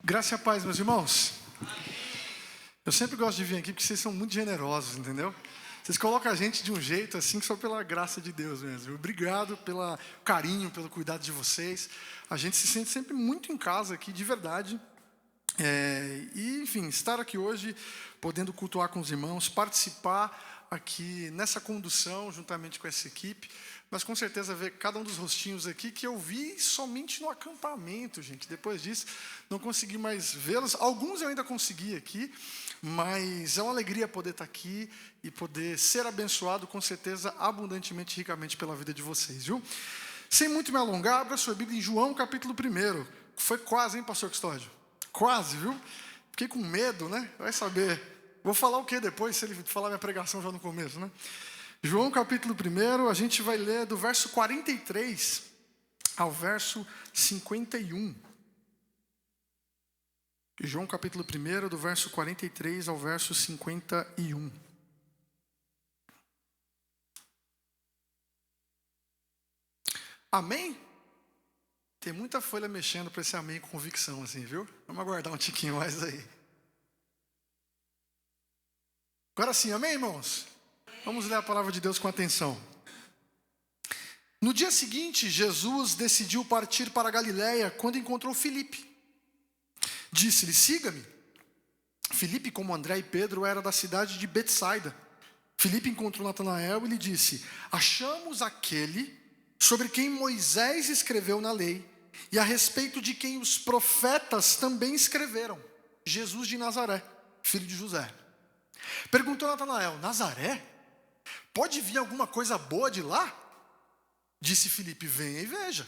Graça e a paz, meus irmãos. Eu sempre gosto de vir aqui porque vocês são muito generosos, entendeu? Vocês colocam a gente de um jeito assim, só pela graça de Deus mesmo. Obrigado pelo carinho, pelo cuidado de vocês. A gente se sente sempre muito em casa aqui, de verdade. Enfim, estar aqui hoje, podendo cultuar com os irmãos, participar aqui nessa condução, juntamente com essa equipe. Mas com certeza ver cada um dos rostinhos aqui que eu vi somente no acampamento, gente. Depois disso, não consegui mais vê-los. Alguns eu ainda consegui aqui, mas é uma alegria poder estar aqui e poder ser abençoado, com certeza, abundantemente, ricamente pela vida de vocês, viu? Sem muito me alongar, abra sua Bíblia em João, capítulo 1. Foi quase, hein, pastor Custódio? Quase, viu? Fiquei com medo, né? Vai saber. Vou falar o que depois, se ele falar minha pregação já no começo, né? João capítulo 1, a gente vai ler do verso 43 ao verso 51. João capítulo 1, do verso 43 ao verso 51. Amém? Tem muita folha mexendo para esse amém com convicção, assim, viu? Vamos aguardar um tiquinho mais aí. Agora sim, amém, irmãos? Vamos ler a palavra de Deus com atenção. No dia seguinte, Jesus decidiu partir para a Galiléia quando encontrou Filipe. Disse-lhe, siga-me. Filipe, como André e Pedro, era da cidade de Betsaida. Filipe encontrou Natanael e lhe disse, achamos aquele sobre quem Moisés escreveu na lei e a respeito de quem os profetas também escreveram, Jesus de Nazaré, filho de José. Perguntou Natanael, Nazaré? Pode vir alguma coisa boa de lá? Disse Filipe, venha e veja.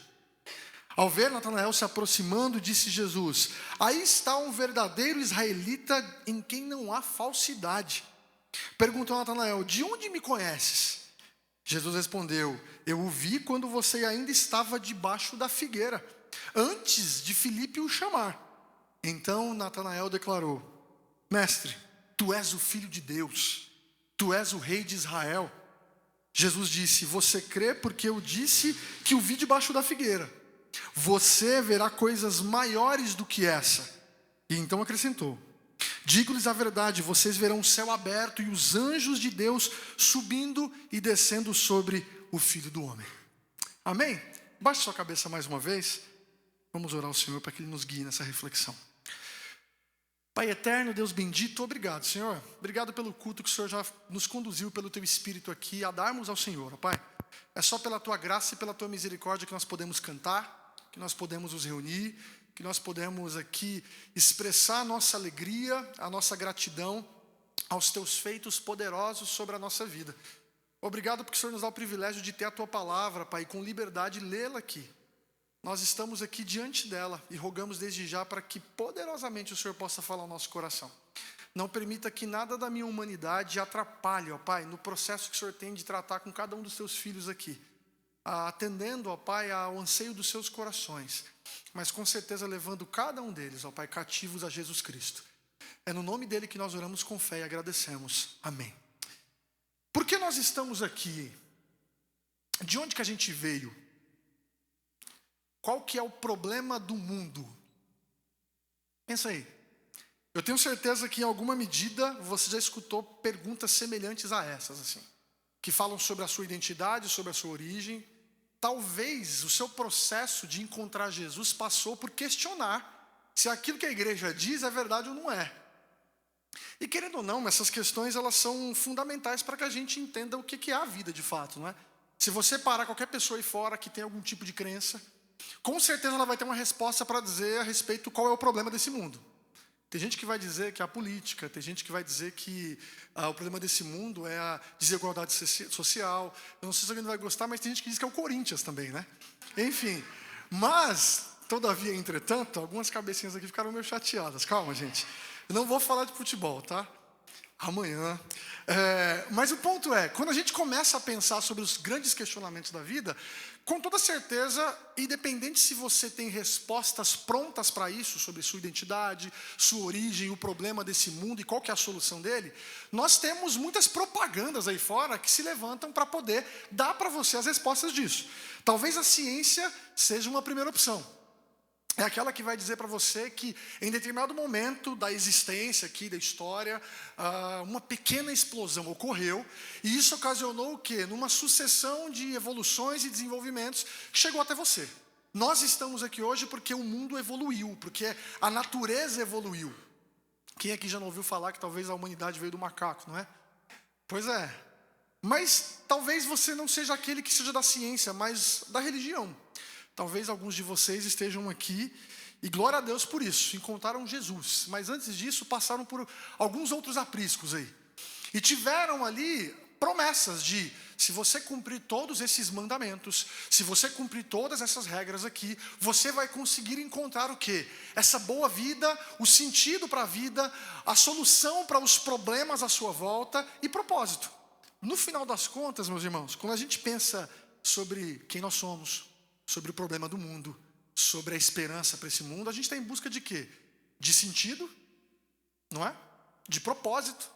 Ao ver Natanael se aproximando, disse Jesus, aí está um verdadeiro israelita em quem não há falsidade. Perguntou Natanael, de onde me conheces? Jesus respondeu, eu o vi quando você ainda estava debaixo da figueira, antes de Filipe o chamar. Então Natanael declarou, mestre, tu és o Filho de Deus. Tu és o rei de Israel. Jesus disse, você crê porque eu disse que o vi debaixo da figueira. Você verá coisas maiores do que essa. E então acrescentou, digo-lhes a verdade, vocês verão o céu aberto e os anjos de Deus subindo e descendo sobre o Filho do Homem. Amém? Baixe sua cabeça mais uma vez. Vamos orar ao Senhor para que Ele nos guie nessa reflexão. Pai eterno, Deus bendito, obrigado, Senhor. Obrigado pelo culto que o Senhor já nos conduziu pelo Teu Espírito aqui a darmos ao Senhor, ó Pai. É só pela Tua graça e pela Tua misericórdia que nós podemos cantar, que nós podemos nos reunir, que nós podemos aqui expressar a nossa alegria, a nossa gratidão aos Teus feitos poderosos sobre a nossa vida. Obrigado porque o Senhor nos dá o privilégio de ter a Tua palavra, Pai, e com liberdade lê-la aqui. Nós estamos aqui diante dela e rogamos desde já para que poderosamente o Senhor possa falar ao nosso coração. Não permita que nada da minha humanidade atrapalhe, ó Pai, no processo que o Senhor tem de tratar com cada um dos Teus filhos aqui. Atendendo, ó Pai, ao anseio dos seus corações, mas com certeza levando cada um deles, ó Pai, cativos a Jesus Cristo. É no nome dele que nós oramos com fé e agradecemos. Amém. Por que nós estamos aqui? De onde que a gente veio? Qual que é o problema do mundo? Pensa aí. Eu tenho certeza que em alguma medida você já escutou perguntas semelhantes a essas, assim, que falam sobre a sua identidade, sobre a sua origem. Talvez o seu processo de encontrar Jesus passou por questionar se aquilo que a igreja diz é verdade ou não é. E querendo ou não, essas questões elas são fundamentais para que a gente entenda o que é a vida de fato, não é? Se você parar qualquer pessoa aí fora que tem algum tipo de crença, com certeza ela vai ter uma resposta para dizer a respeito qual é o problema desse mundo. Tem gente que vai dizer que é a política, tem gente que vai dizer que o problema desse mundo é a desigualdade social. Eu não sei se alguém vai gostar, mas tem gente que diz que é o Corinthians também, né? Enfim, mas, todavia, entretanto, algumas cabecinhas aqui ficaram meio chateadas. Calma, gente. Eu não vou falar de futebol, tá? Amanhã. Mas o ponto é, quando a gente começa a pensar sobre os grandes questionamentos da vida, com toda certeza, independente se você tem respostas prontas para isso, sobre sua identidade, sua origem, o problema desse mundo e qual que é a solução dele, nós temos muitas propagandas aí fora que se levantam para poder dar para você as respostas disso. Talvez a ciência seja uma primeira opção. é aquela que vai dizer para você que em determinado momento da existência aqui, da história, uma pequena explosão ocorreu, e isso ocasionou o quê? Numa sucessão de evoluções e desenvolvimentos que chegou até você. Nós estamos aqui hoje porque o mundo evoluiu, porque a natureza evoluiu. Quem aqui já não ouviu falar que talvez a humanidade veio do macaco, não é? Pois é. Mas talvez você não seja aquele que seja da ciência, mas da religião. Talvez alguns de vocês estejam aqui, e glória a Deus por isso, encontraram Jesus. Mas antes disso, passaram por alguns outros apriscos aí. E tiveram ali promessas de, se você cumprir todos esses mandamentos, se você cumprir todas essas regras aqui, você vai conseguir encontrar o quê? Essa boa vida, o sentido para a vida, a solução para os problemas à sua volta e propósito. No final das contas, meus irmãos, quando a gente pensa sobre quem nós somos, sobre o problema do mundo, sobre a esperança para esse mundo, a gente está em busca de quê? De sentido, não é? De propósito.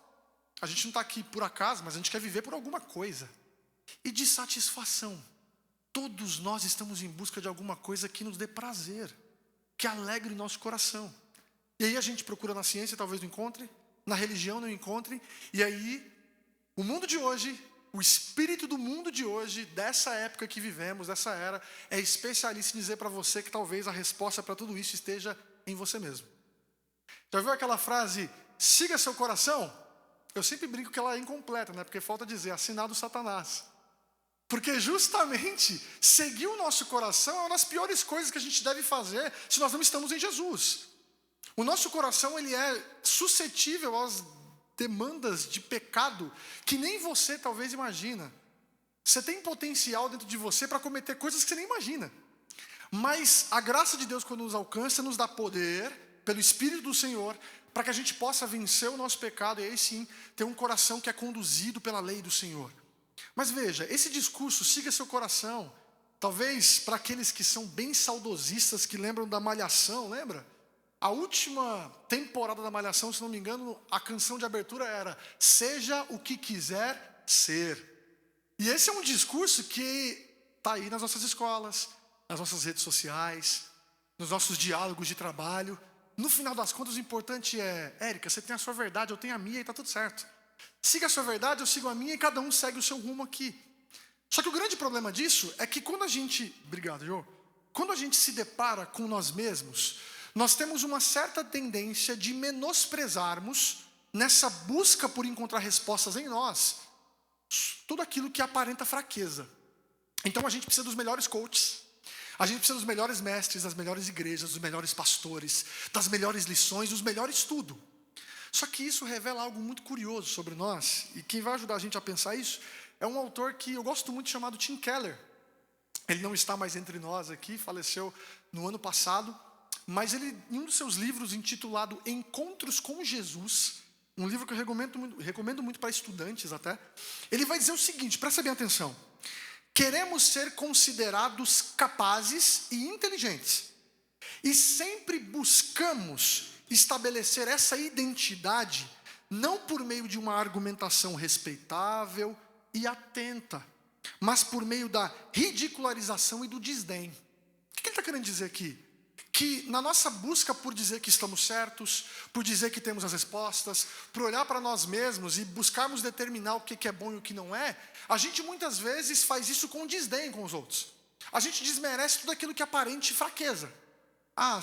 A gente não está aqui por acaso, mas a gente quer viver por alguma coisa. E de satisfação. Todos nós estamos em busca de alguma coisa que nos dê prazer, que alegre nosso coração. E aí a gente procura na ciência, talvez não encontre, na religião não encontre, e aí o mundo de hoje, o espírito do mundo de hoje, dessa época que vivemos, dessa era, é especialista em dizer para você que talvez a resposta para tudo isso esteja em você mesmo. Já viu aquela frase, siga seu coração? Eu sempre brinco que ela é incompleta, né? Porque falta dizer, assinado Satanás. Porque justamente seguir o nosso coração é uma das piores coisas que a gente deve fazer se nós não estamos em Jesus. O nosso coração, ele é suscetível às demandas de pecado que nem você talvez imagina. Você tem potencial dentro de você para cometer coisas que você nem imagina. Mas a graça de Deus, quando nos alcança, nos dá poder, pelo Espírito do Senhor, para que a gente possa vencer o nosso pecado e aí sim ter um coração que é conduzido pela lei do Senhor. Mas veja, esse discurso, siga seu coração, talvez para aqueles que são bem saudosistas, que lembram da Malhação, lembra? A última temporada da Malhação, se não me engano, a canção de abertura era seja o que quiser ser. E esse é um discurso que está aí nas nossas escolas, nas nossas redes sociais, nos nossos diálogos de trabalho. No final das contas, o importante é, Érica, você tem a sua verdade, eu tenho a minha e está tudo certo. Siga a sua verdade, eu sigo a minha e cada um segue o seu rumo aqui. Só que o grande problema disso é que quando a gente... Obrigado, Jô. Quando a gente se depara com nós mesmos, nós temos uma certa tendência de menosprezarmos, nessa busca por encontrar respostas em nós, tudo aquilo que aparenta fraqueza. Então a gente precisa dos melhores coaches, a gente precisa dos melhores mestres, das melhores igrejas, dos melhores pastores, das melhores lições, dos melhores tudo. Só que isso revela algo muito curioso sobre nós, e quem vai ajudar a gente a pensar isso é um autor que eu gosto muito, chamado Tim Keller. Ele não está mais entre nós aqui, faleceu no ano passado, mas ele, em um dos seus livros intitulado Encontros com Jesus, um livro que eu recomendo muito para estudantes até, ele vai dizer o seguinte, presta bem atenção: queremos ser considerados capazes e inteligentes, e sempre buscamos estabelecer essa identidade não por meio de uma argumentação respeitável e atenta, mas por meio da ridicularização e do desdém. O que ele está querendo dizer aqui? Que na nossa busca por dizer que estamos certos, por dizer que temos as respostas, por olhar para nós mesmos e buscarmos determinar o que é bom e o que não é, a gente muitas vezes faz isso com desdém com os outros. A gente desmerece tudo aquilo que é aparente fraqueza.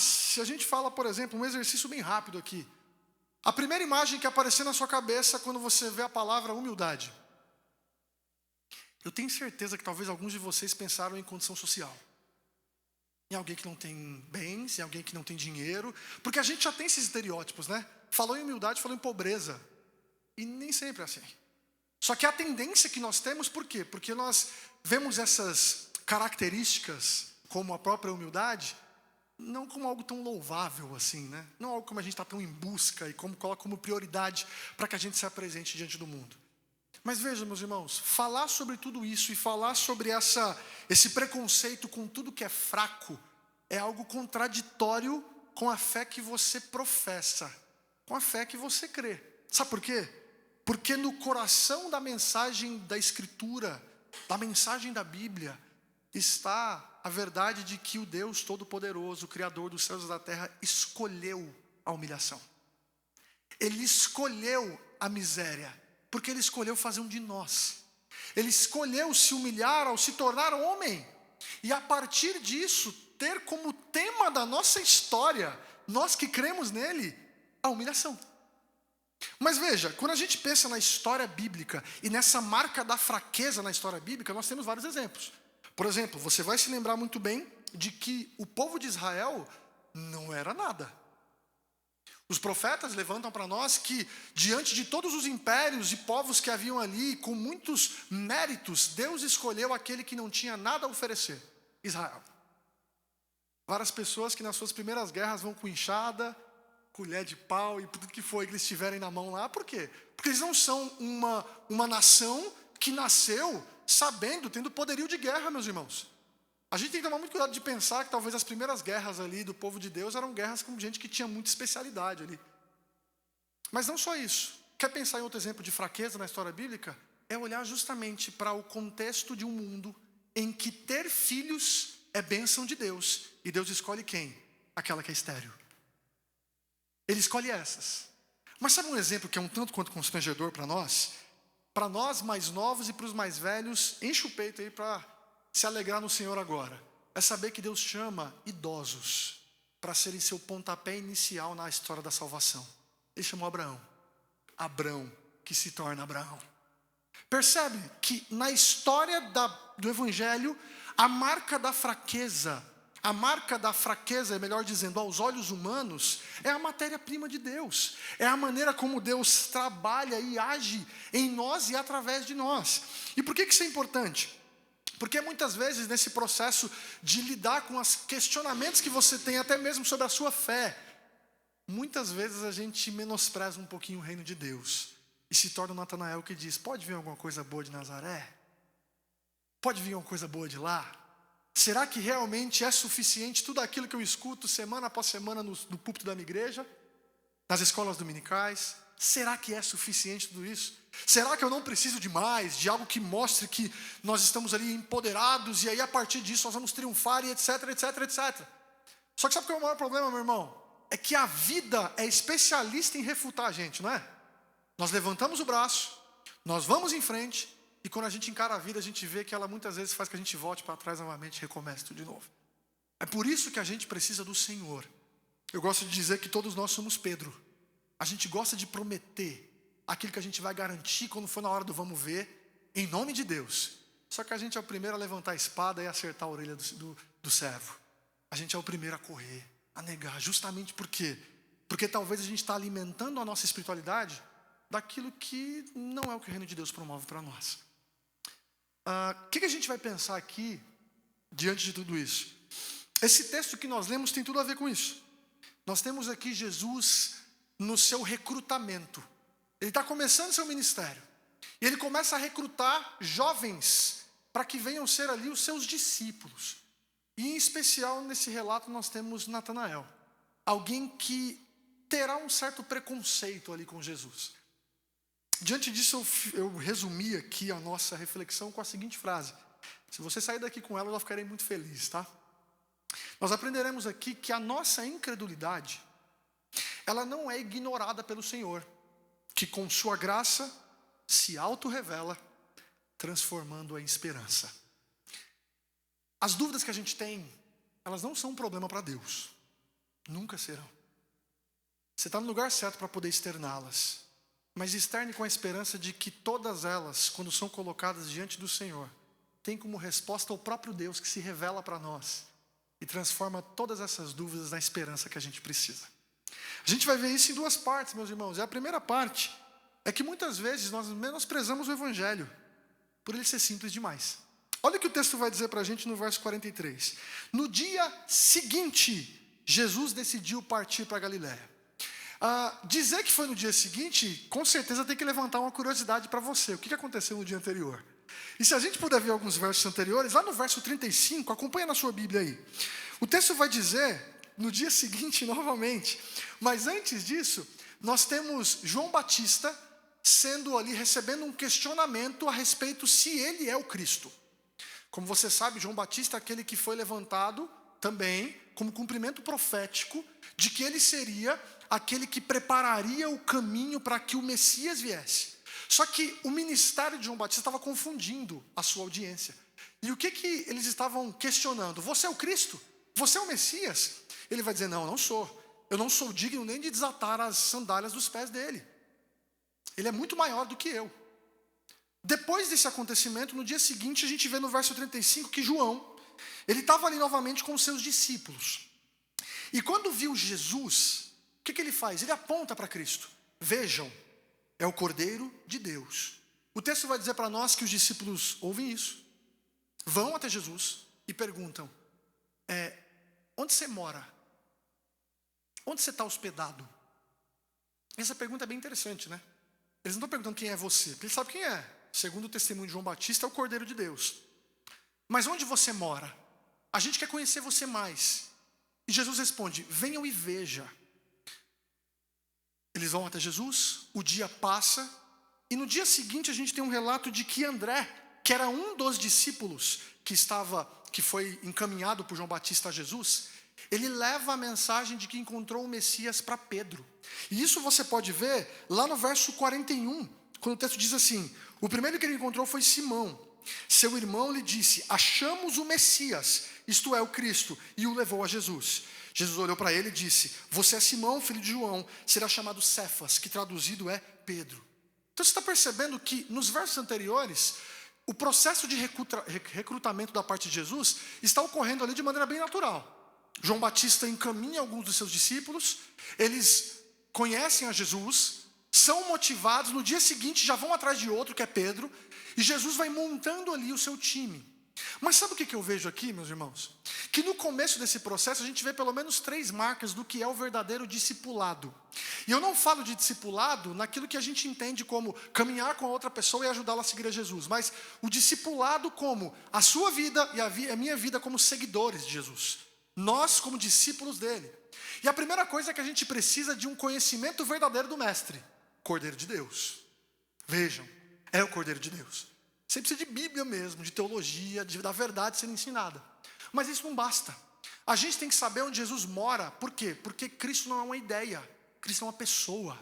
Se a gente fala, por exemplo, um exercício bem rápido aqui. A primeira imagem que aparecer na sua cabeça quando você vê a palavra humildade. Eu tenho certeza que talvez alguns de vocês pensaram em condição social. Em alguém que não tem bens, em alguém que não tem dinheiro. Porque a gente já tem esses estereótipos, né? Falou em humildade, falou em pobreza. E nem sempre é assim. Só que a tendência que nós temos, por quê? Porque nós vemos essas características, como a própria humildade, não como algo tão louvável assim, né? Não algo como a gente está tão em busca e como coloca como prioridade para que a gente se apresente diante do mundo. Mas veja, meus irmãos, falar sobre tudo isso e falar sobre esse preconceito com tudo que é fraco é algo contraditório com a fé que você professa, com a fé que você crê. Sabe por quê? Porque no coração da mensagem da Escritura, da mensagem da Bíblia, está a verdade de que o Deus Todo-Poderoso, o Criador dos céus e da terra, escolheu a humilhação. Ele escolheu a miséria, porque Ele escolheu fazer um de nós. Ele escolheu se humilhar ao se tornar homem. E a partir disso, ter como tema da nossa história, nós que cremos nele, a humilhação. Mas veja, quando a gente pensa na história bíblica e nessa marca da fraqueza na história bíblica, nós temos vários exemplos. Por exemplo, você vai se lembrar muito bem de que o povo de Israel não era nada. Os profetas levantam para nós que, diante de todos os impérios e povos que haviam ali, com muitos méritos, Deus escolheu aquele que não tinha nada a oferecer, Israel. Várias pessoas que nas suas primeiras guerras vão com enxada, colher de pau e tudo que foi que eles tiverem na mão lá. Por quê? Porque eles não são uma nação que nasceu sabendo, tendo poderio de guerra, meus irmãos. A gente tem que tomar muito cuidado de pensar que talvez as primeiras guerras ali do povo de Deus eram guerras com gente que tinha muita especialidade ali. Mas não só isso. Quer pensar em outro exemplo de fraqueza na história bíblica? É olhar justamente para o contexto de um mundo em que ter filhos é bênção de Deus. E Deus escolhe quem? Aquela que é estéril. Ele escolhe essas. Mas sabe um exemplo que é um tanto quanto constrangedor para nós? Para nós mais novos e para os mais velhos, enche o peito aí para se alegrar no Senhor agora. É saber que Deus chama idosos para serem seu pontapé inicial na história da salvação. Ele chamou Abraão. Abrão, que se torna Abraão. Percebe que na história do Evangelho, a marca da fraqueza, melhor dizendo, aos olhos humanos, é a matéria-prima de Deus. É a maneira como Deus trabalha e age em nós e através de nós. E por que isso é importante? Porque muitas vezes nesse processo de lidar com os questionamentos que você tem, até mesmo sobre a sua fé, muitas vezes a gente menospreza um pouquinho o reino de Deus. E se torna o Natanael que diz, pode vir alguma coisa boa de Nazaré? Pode vir alguma coisa boa de lá? Será que realmente é suficiente tudo aquilo que eu escuto semana após semana no púlpito da minha igreja? Nas escolas dominicais? Será que é suficiente tudo isso? Será que eu não preciso de mais, de algo que mostre que nós estamos ali empoderados e aí a partir disso nós vamos triunfar e etc, etc, etc. Só que sabe qual é o maior problema, meu irmão? É que a vida é especialista em refutar a gente, não é? Nós levantamos o braço, nós vamos em frente e quando a gente encara a vida a gente vê que ela muitas vezes faz que a gente volte para trás novamente e recomece tudo de novo. É por isso que a gente precisa do Senhor. Eu gosto de dizer que todos nós somos Pedro. A gente gosta de prometer aquilo que a gente vai garantir quando for na hora do vamos ver, em nome de Deus. Só que a gente é o primeiro a levantar a espada e acertar a orelha do servo. A gente é o primeiro a correr, a negar, justamente por quê? Porque talvez a gente está alimentando a nossa espiritualidade daquilo que não é o que o reino de Deus promove para nós. O que a gente vai pensar aqui, diante de tudo isso? Esse texto que nós lemos tem tudo a ver com isso. Nós temos aqui Jesus no seu recrutamento. Ele está começando seu ministério. E ele começa a recrutar jovens para que venham ser ali os seus discípulos. E em especial nesse relato nós temos Natanael. Alguém que terá um certo preconceito ali com Jesus. Diante disso eu resumi aqui a nossa reflexão com a seguinte frase. Se você sair daqui com ela eu já ficarei muito feliz, tá? Nós aprenderemos aqui que a nossa incredulidade, ela não é ignorada pelo Senhor, que com sua graça se auto-revela, transformando-a em esperança. As dúvidas que a gente tem, elas não são um problema para Deus. Nunca serão. Você está no lugar certo para poder externá-las. Mas externe com a esperança de que todas elas, quando são colocadas diante do Senhor, têm como resposta o próprio Deus que se revela para nós e transforma todas essas dúvidas na esperança que a gente precisa. A gente vai ver isso em duas partes, meus irmãos. E a primeira parte é que muitas vezes nós menosprezamos o Evangelho por ele ser simples demais. Olha o que o texto vai dizer para a gente no verso 43. No dia seguinte, Jesus decidiu partir para Galiléia. Dizer que foi no dia seguinte, com certeza tem que levantar uma curiosidade para você. O que aconteceu no dia anterior? E se a gente puder ver alguns versos anteriores, lá no verso 35, acompanha na sua Bíblia aí. O texto vai dizer, no dia seguinte novamente, mas antes disso, nós temos João Batista sendo ali, recebendo um questionamento a respeito se ele é o Cristo. Como você sabe, João Batista é aquele que foi levantado também como cumprimento profético de que ele seria aquele que prepararia o caminho para que o Messias viesse. Só que o ministério de João Batista estava confundindo a sua audiência. E o que eles estavam questionando? Você é o Cristo? Você é o Messias? Ele vai dizer, não, não sou. Eu não sou digno nem de desatar as sandálias dos pés dele. Ele é muito maior do que eu. Depois desse acontecimento, no dia seguinte, a gente vê no verso 35 que João, ele estava ali novamente com os seus discípulos. E quando viu Jesus, o que ele faz? Ele aponta para Cristo. Vejam, é o Cordeiro de Deus. O texto vai dizer para nós que os discípulos ouvem isso, vão até Jesus e perguntam, onde você mora? Onde você está hospedado? Essa pergunta é bem interessante, né? Eles não estão perguntando quem é você, porque eles sabem quem é. Segundo o testemunho de João Batista, é o Cordeiro de Deus. Mas onde você mora? A gente quer conhecer você mais. E Jesus responde, venham e veja. Eles vão até Jesus, o dia passa, e no dia seguinte a gente tem um relato de que André, que era um dos discípulos que foi encaminhado por João Batista a Jesus, ele leva a mensagem de que encontrou o Messias para Pedro. E isso você pode ver lá no verso 41, quando o texto diz assim, o primeiro que ele encontrou foi Simão. Seu irmão lhe disse, achamos o Messias, isto é, o Cristo, e o levou a Jesus. Jesus olhou para ele e disse, você é Simão, filho de João, será chamado Cefas, que traduzido é Pedro. Então você está percebendo que nos versos anteriores, o processo de recrutamento da parte de Jesus está ocorrendo ali de maneira bem natural. João Batista encaminha alguns dos seus discípulos, eles conhecem a Jesus, são motivados, no dia seguinte já vão atrás de outro, que é Pedro, e Jesus vai montando ali o seu time. Mas sabe o que eu vejo aqui, meus irmãos? Que no começo desse processo a gente vê pelo menos 3 marcas do que é o verdadeiro discipulado. E eu não falo de discipulado naquilo que a gente entende como caminhar com a outra pessoa e ajudá-la a seguir a Jesus, mas o discipulado como a sua vida e a minha vida como seguidores de Jesus. Nós como discípulos dele. E a primeira coisa é que a gente precisa de um conhecimento verdadeiro do Mestre, Cordeiro de Deus. Vejam, é o Cordeiro de Deus. Você precisa de Bíblia mesmo, de teologia, da verdade sendo ensinada. Mas isso não basta. A gente tem que saber onde Jesus mora. Por quê? Porque Cristo não é uma ideia. Cristo é uma pessoa.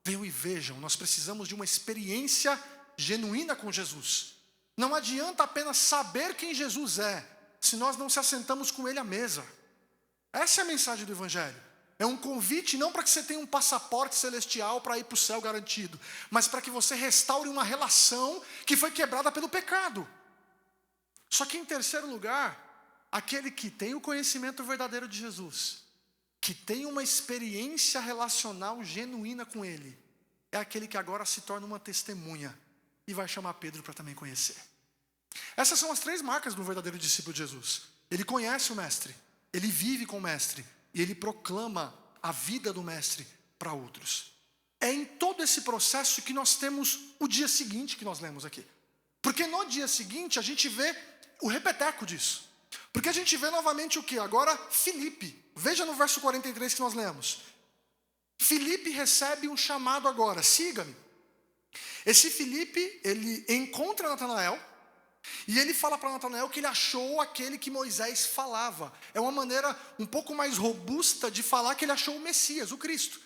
Venham e vejam, nós precisamos de uma experiência genuína com Jesus. Não adianta apenas saber quem Jesus é, se nós não se assentamos com Ele à mesa. Essa é a mensagem do Evangelho. É um convite não para que você tenha um passaporte celestial para ir para o céu garantido, mas para que você restaure uma relação que foi quebrada pelo pecado. Só que em terceiro lugar, aquele que tem o conhecimento verdadeiro de Jesus, que tem uma experiência relacional genuína com Ele, é aquele que agora se torna uma testemunha e vai chamar Pedro para também conhecer. Essas são as 3 marcas do verdadeiro discípulo de Jesus. Ele conhece o Mestre, ele vive com o Mestre, e ele proclama a vida do Mestre para outros. É em todo esse processo que nós temos o dia seguinte que nós lemos aqui. Porque no dia seguinte a gente vê o repeteco disso. Porque a gente vê novamente o que? Agora Filipe. Veja no verso 43 que nós lemos. Filipe recebe um chamado agora, siga-me. Esse Filipe, ele encontra Natanael, e ele fala para Natanael que ele achou aquele que Moisés falava. É uma maneira um pouco mais robusta de falar que ele achou o Messias, o Cristo.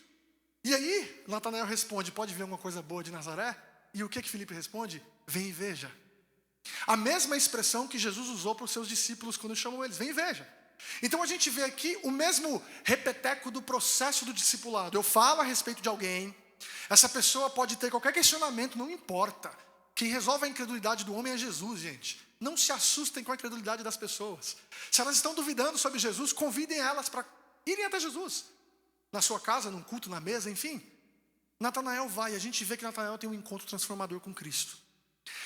E aí, Natanael responde, pode ver alguma coisa boa de Nazaré? E o que Filipe responde? Vem e veja. A mesma expressão que Jesus usou para os seus discípulos quando chamou eles, vem e veja. Então a gente vê aqui o mesmo repeteco do processo do discipulado. Eu falo a respeito de alguém, essa pessoa pode ter qualquer questionamento, não importa. Quem resolve a incredulidade do homem é Jesus, gente. Não se assustem com a incredulidade das pessoas. Se elas estão duvidando sobre Jesus, convidem elas para irem até Jesus. Na sua casa, num culto, na mesa, enfim. Natanael vai, a gente vê que Natanael tem um encontro transformador com Cristo.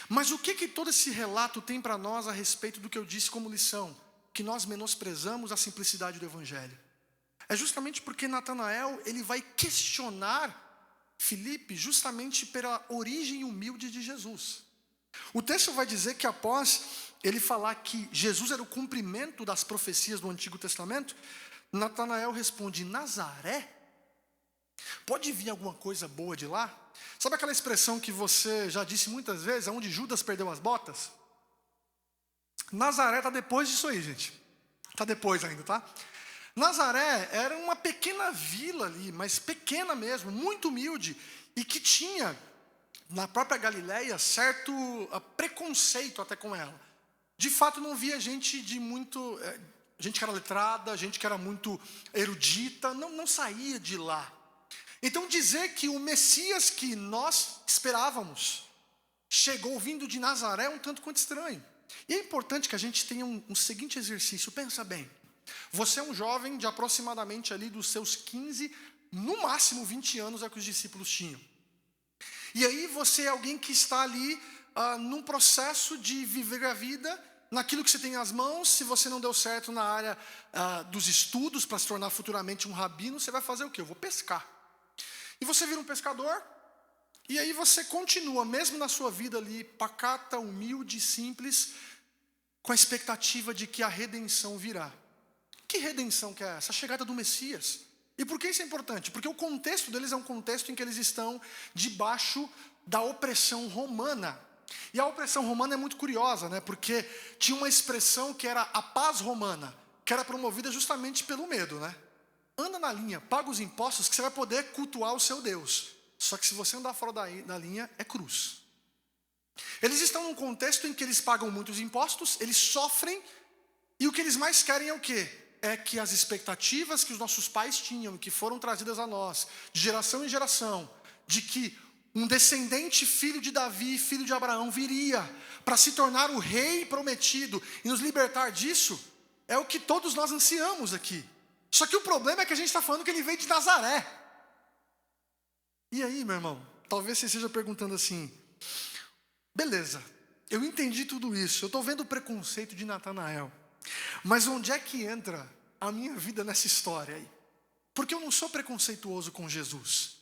Mas o que todo esse relato tem para nós a respeito do que eu disse como lição? Que nós menosprezamos a simplicidade do Evangelho. É justamente porque Natanael, ele vai questionar Filipe justamente pela origem humilde de Jesus. O texto vai dizer que após ele falar que Jesus era o cumprimento das profecias do Antigo Testamento, Natanael responde, Nazaré? Pode vir alguma coisa boa de lá? Sabe aquela expressão que você já disse muitas vezes, onde Judas perdeu as botas? Nazaré está depois disso aí, gente. Está depois ainda, tá? Nazaré era uma pequena vila ali, mas pequena mesmo, muito humilde, e que tinha, na própria Galileia, certo preconceito até com ela. De fato, não via gente de muito... gente que era letrada, gente que era muito erudita, não saía de lá. Então dizer que o Messias que nós esperávamos chegou vindo de Nazaré é um tanto quanto estranho. E é importante que a gente tenha um seguinte exercício, pensa bem. Você é um jovem de aproximadamente ali dos seus 15, no máximo 20 anos é o que os discípulos tinham. E aí você é alguém que está ali num processo de viver a vida, naquilo que você tem nas mãos. Se você não deu certo na área dos estudos para se tornar futuramente um rabino, você vai fazer o quê? Eu vou pescar. E você vira um pescador, e aí você continua, mesmo na sua vida ali, pacata, humilde, simples, com a expectativa de que a redenção virá. Que redenção que é essa? A chegada do Messias. E por que isso é importante? Porque o contexto deles é um contexto em que eles estão debaixo da opressão romana. E a opressão romana é muito curiosa, né? Porque tinha uma expressão que era a paz romana, que era promovida justamente pelo medo, né? Anda na linha, paga os impostos que você vai poder cultuar o seu Deus. Só que se você andar fora da linha, é cruz. Eles estão num contexto em que eles pagam muitos impostos, eles sofrem, e o que eles mais querem é o quê? É que as expectativas que os nossos pais tinham, que foram trazidas a nós, de geração em geração, de que um descendente, filho de Davi, filho de Abraão, viria para se tornar o rei prometido e nos libertar disso, é o que todos nós ansiamos aqui. Só que o problema é que a gente está falando que ele veio de Nazaré. E aí, meu irmão, talvez você esteja perguntando assim, beleza, eu entendi tudo isso, eu estou vendo o preconceito de Natanael, mas onde é que entra a minha vida nessa história aí? Porque eu não sou preconceituoso com Jesus.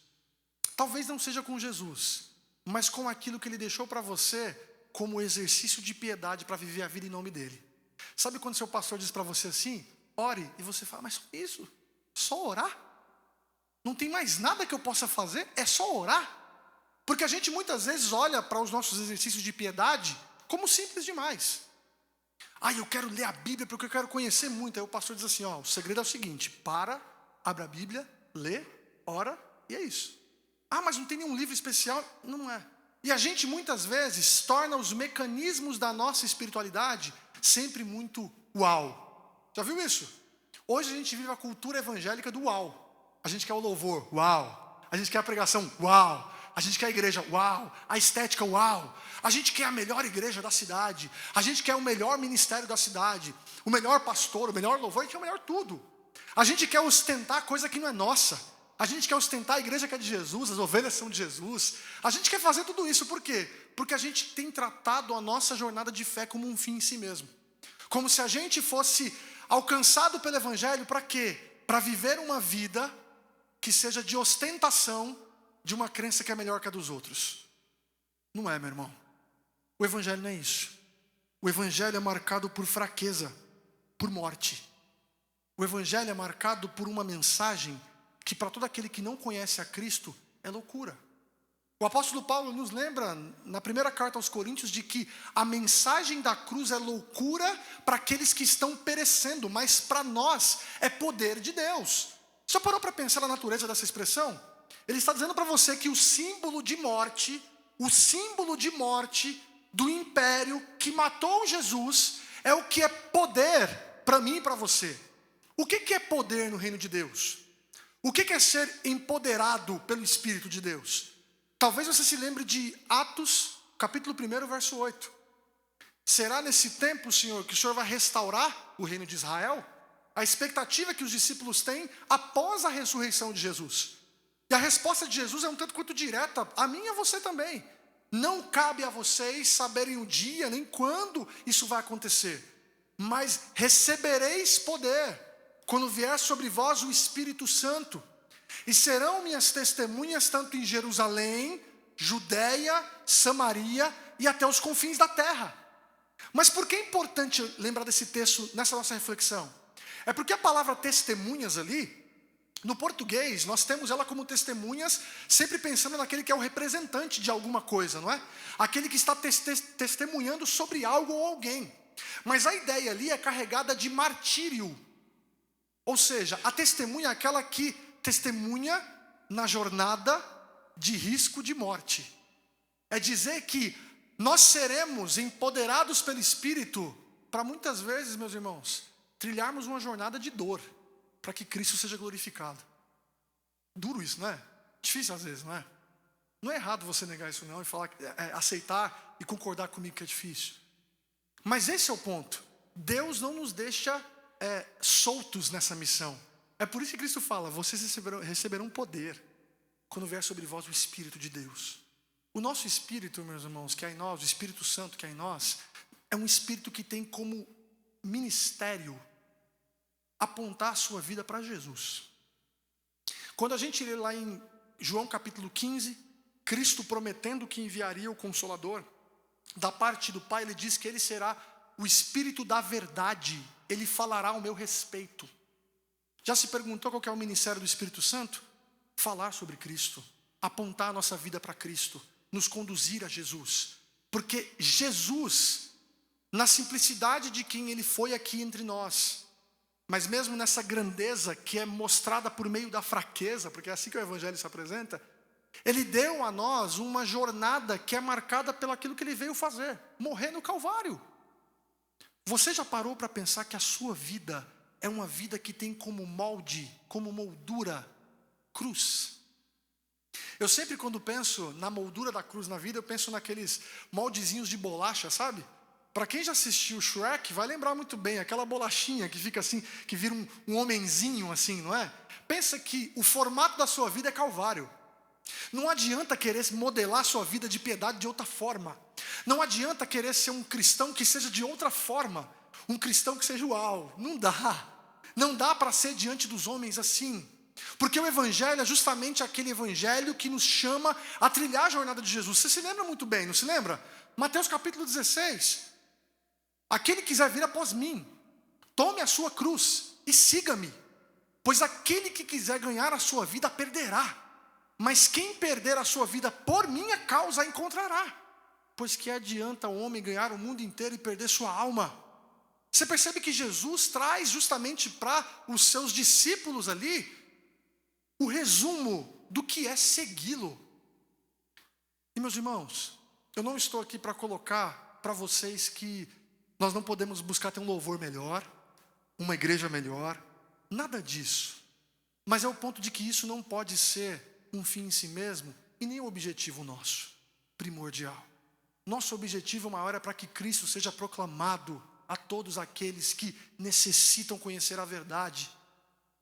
Talvez não seja com Jesus, mas com aquilo que ele deixou para você como exercício de piedade para viver a vida em nome dele. Sabe quando seu pastor diz para você assim, ore, e você fala, mas só isso? Só orar? Não tem mais nada que eu possa fazer? É só orar? Porque a gente muitas vezes olha para os nossos exercícios de piedade como simples demais. Eu quero ler a Bíblia porque eu quero conhecer muito. Aí o pastor diz assim, o segredo é o seguinte, abre a Bíblia, lê, ora, e é isso. Mas não tem nenhum livro especial? Não é. E a gente muitas vezes torna os mecanismos da nossa espiritualidade sempre muito uau. Já viu isso? Hoje a gente vive a cultura evangélica do uau. A gente quer o louvor, uau. A gente quer a pregação, uau. A gente quer a igreja, uau. A estética, uau. A gente quer a melhor igreja da cidade. A gente quer o melhor ministério da cidade. O melhor pastor, o melhor louvor, a gente quer o melhor tudo. A gente quer ostentar coisa que não é nossa. A gente quer ostentar a igreja que é de Jesus, as ovelhas são de Jesus. A gente quer fazer tudo isso, por quê? Porque a gente tem tratado a nossa jornada de fé como um fim em si mesmo. Como se a gente fosse alcançado pelo Evangelho para quê? Para viver uma vida que seja de ostentação de uma crença que é melhor que a dos outros. Não é, meu irmão. O Evangelho não é isso. O Evangelho é marcado por fraqueza, por morte. O Evangelho é marcado por uma mensagem que para todo aquele que não conhece a Cristo é loucura. O apóstolo Paulo nos lembra na primeira carta aos Coríntios de que a mensagem da cruz é loucura para aqueles que estão perecendo, mas para nós é poder de Deus. Já parou para pensar na natureza dessa expressão? Ele está dizendo para você que o símbolo de morte do império que matou Jesus é o que é poder para mim e para você. O que é poder no reino de Deus? O que é ser empoderado pelo Espírito de Deus? Talvez você se lembre de Atos, capítulo 1, verso 8. Será nesse tempo, Senhor, que o Senhor vai restaurar o reino de Israel? A expectativa que os discípulos têm após a ressurreição de Jesus. E a resposta de Jesus é um tanto quanto direta, a mim e a você também. Não cabe a vocês saberem o dia, nem quando isso vai acontecer. Mas recebereis poder, quando vier sobre vós o Espírito Santo. E serão minhas testemunhas tanto em Jerusalém, Judeia, Samaria e até os confins da terra. Mas por que é importante lembrar desse texto nessa nossa reflexão? É porque a palavra testemunhas ali, no português, nós temos ela como testemunhas, sempre pensando naquele que é o representante de alguma coisa, não é? Aquele que está testemunhando sobre algo ou alguém. Mas a ideia ali é carregada de martírio. Ou seja, a testemunha é aquela que testemunha na jornada de risco de morte. É dizer que nós seremos empoderados pelo Espírito para muitas vezes, meus irmãos, trilharmos uma jornada de dor, para que Cristo seja glorificado. Duro isso, não é? Difícil às vezes, não é? Não é errado você negar isso não e falar, aceitar e concordar comigo que é difícil. Mas esse é o ponto. Deus não nos deixa soltos nessa missão. É por isso que Cristo fala, vocês receberão poder quando vier sobre vós o Espírito de Deus. O nosso Espírito, meus irmãos, que é em nós, o Espírito Santo que é em nós, é um Espírito que tem como ministério apontar a sua vida para Jesus. Quando a gente lê lá em João capítulo 15, Cristo prometendo que enviaria o Consolador, da parte do Pai, ele diz que ele será o Espírito da verdade, ele falará ao meu respeito. Já se perguntou qual que é o ministério do Espírito Santo? Falar sobre Cristo, apontar a nossa vida para Cristo, nos conduzir a Jesus. Porque Jesus, na simplicidade de quem ele foi aqui entre nós, mas mesmo nessa grandeza que é mostrada por meio da fraqueza, porque é assim que o Evangelho se apresenta, ele deu a nós uma jornada que é marcada pelo aquilo que ele veio fazer, morrer no Calvário. Você já parou para pensar que a sua vida é uma vida que tem como molde, como moldura, cruz? Eu sempre quando penso na moldura da cruz na vida, eu penso naqueles moldezinhos de bolacha, sabe? Para quem já assistiu Shrek, vai lembrar muito bem, aquela bolachinha que fica assim, que vira um homenzinho assim, não é? Pensa que o formato da sua vida é Calvário. Não adianta querer modelar sua vida de piedade de outra forma. Não adianta querer ser um cristão que seja de outra forma. Um cristão que seja uau. Não dá. Não dá para ser diante dos homens assim. Porque o Evangelho é justamente aquele Evangelho que nos chama a trilhar a jornada de Jesus. Você se lembra muito bem, não se lembra? Mateus capítulo 16. Aquele que quiser vir após mim, tome a sua cruz e siga-me. Pois aquele que quiser ganhar a sua vida, perderá. Mas quem perder a sua vida por minha causa, a encontrará. Pois que adianta o homem ganhar o mundo inteiro e perder sua alma? Você percebe que Jesus traz justamente para os seus discípulos ali o resumo do que é segui-lo. E meus irmãos, eu não estou aqui para colocar para vocês que nós não podemos buscar ter um louvor melhor, uma igreja melhor, nada disso. Mas é o ponto de que isso não pode ser um fim em si mesmo e nem um objetivo nosso, primordial. Nosso objetivo maior é para que Cristo seja proclamado a todos aqueles que necessitam conhecer a verdade.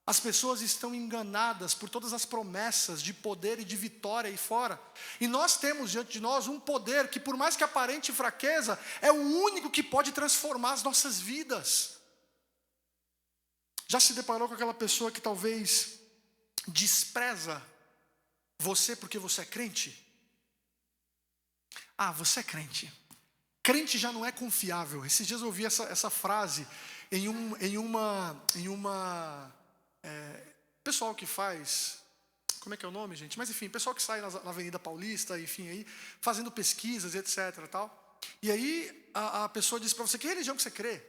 As pessoas estão enganadas por todas as promessas de poder e de vitória aí fora. E nós temos diante de nós um poder que, por mais que aparente fraqueza, é o único que pode transformar as nossas vidas. Já se deparou com aquela pessoa que talvez despreza você porque você é crente? Ah, você é crente. Crente já não é confiável. Esses dias eu ouvi essa frase pessoal que faz, como é que é o nome, gente? Mas enfim, pessoal que sai na Avenida Paulista, enfim, aí, fazendo pesquisas e etc. Tal. E aí a pessoa diz para você, que religião que você crê?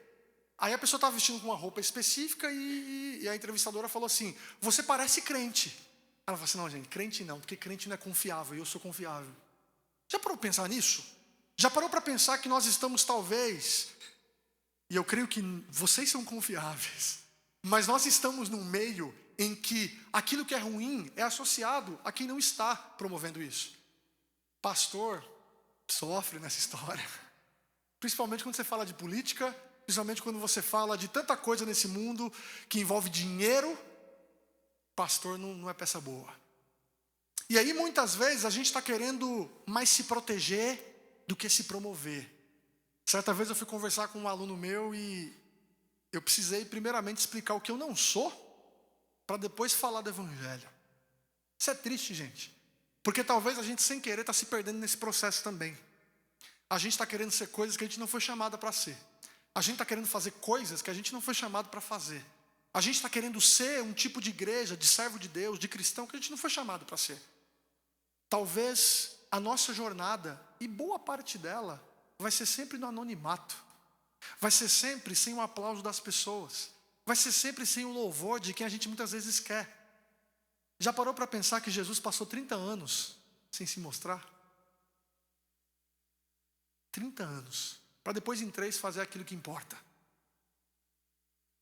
Aí a pessoa estava vestindo com uma roupa específica e a entrevistadora falou assim, você parece crente. Ela falou assim, não gente, crente não, porque crente não é confiável, e eu sou confiável. Já parou para pensar nisso? Já parou para pensar que nós estamos talvez, e eu creio que vocês são confiáveis, mas nós estamos num meio em que aquilo que é ruim é associado a quem não está promovendo isso. Pastor sofre nessa história, principalmente quando você fala de política, principalmente quando você fala de tanta coisa nesse mundo que envolve dinheiro. Pastor não é peça boa. E aí muitas vezes a gente está querendo mais se proteger do que se promover. Certa vez eu fui conversar com um aluno meu e eu precisei primeiramente explicar o que eu não sou, para depois falar do Evangelho. Isso é triste, gente. Porque talvez a gente sem querer está se perdendo nesse processo também. A gente está querendo ser coisas que a gente não foi chamada para ser. A gente está querendo fazer coisas que a gente não foi chamado para fazer. A gente está querendo ser um tipo de igreja, de servo de Deus, de cristão, que a gente não foi chamado para ser. Talvez a nossa jornada, e boa parte dela, vai ser sempre no anonimato. Vai ser sempre sem o aplauso das pessoas. Vai ser sempre sem o louvor de quem a gente muitas vezes quer. Já parou para pensar que Jesus passou 30 anos sem se mostrar? 30 anos. Para depois em 3 fazer aquilo que importa.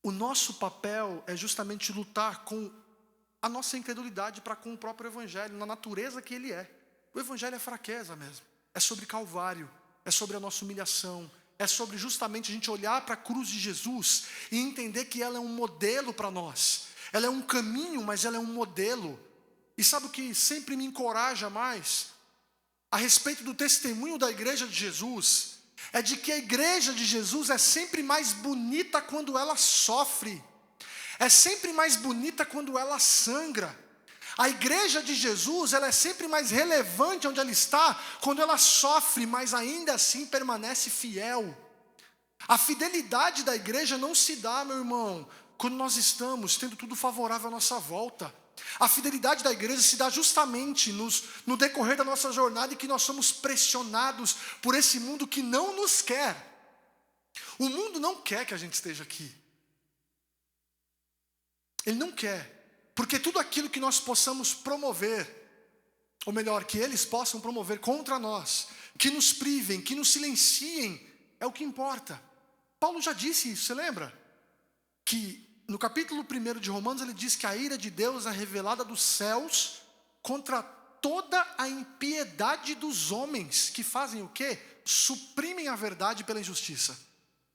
O nosso papel é justamente lutar com a nossa incredulidade para com o próprio Evangelho, na natureza que ele é. O Evangelho é fraqueza mesmo. É sobre Calvário, é sobre a nossa humilhação, é sobre justamente a gente olhar para a cruz de Jesus e entender que ela é um modelo para nós. Ela é um caminho, mas ela é um modelo. E sabe o que sempre me encoraja mais? A respeito do testemunho da igreja de Jesus, é de que a igreja de Jesus é sempre mais bonita quando ela sofre. É sempre mais bonita quando ela sangra. A igreja de Jesus, ela é sempre mais relevante onde ela está, quando ela sofre, mas ainda assim permanece fiel. A fidelidade da igreja não se dá, meu irmão, quando nós estamos tendo tudo favorável à nossa volta. A fidelidade da igreja se dá justamente no decorrer da nossa jornada em que nós somos pressionados por esse mundo que não nos quer. O mundo não quer que a gente esteja aqui. Ele não quer, porque tudo aquilo que nós possamos promover, ou melhor, que eles possam promover contra nós, que nos privem, que nos silenciem, é o que importa. Paulo já disse isso, você lembra? Que no capítulo 1 de Romanos ele diz que a ira de Deus é revelada dos céus contra toda a impiedade dos homens, que fazem o quê? Suprimem a verdade pela injustiça.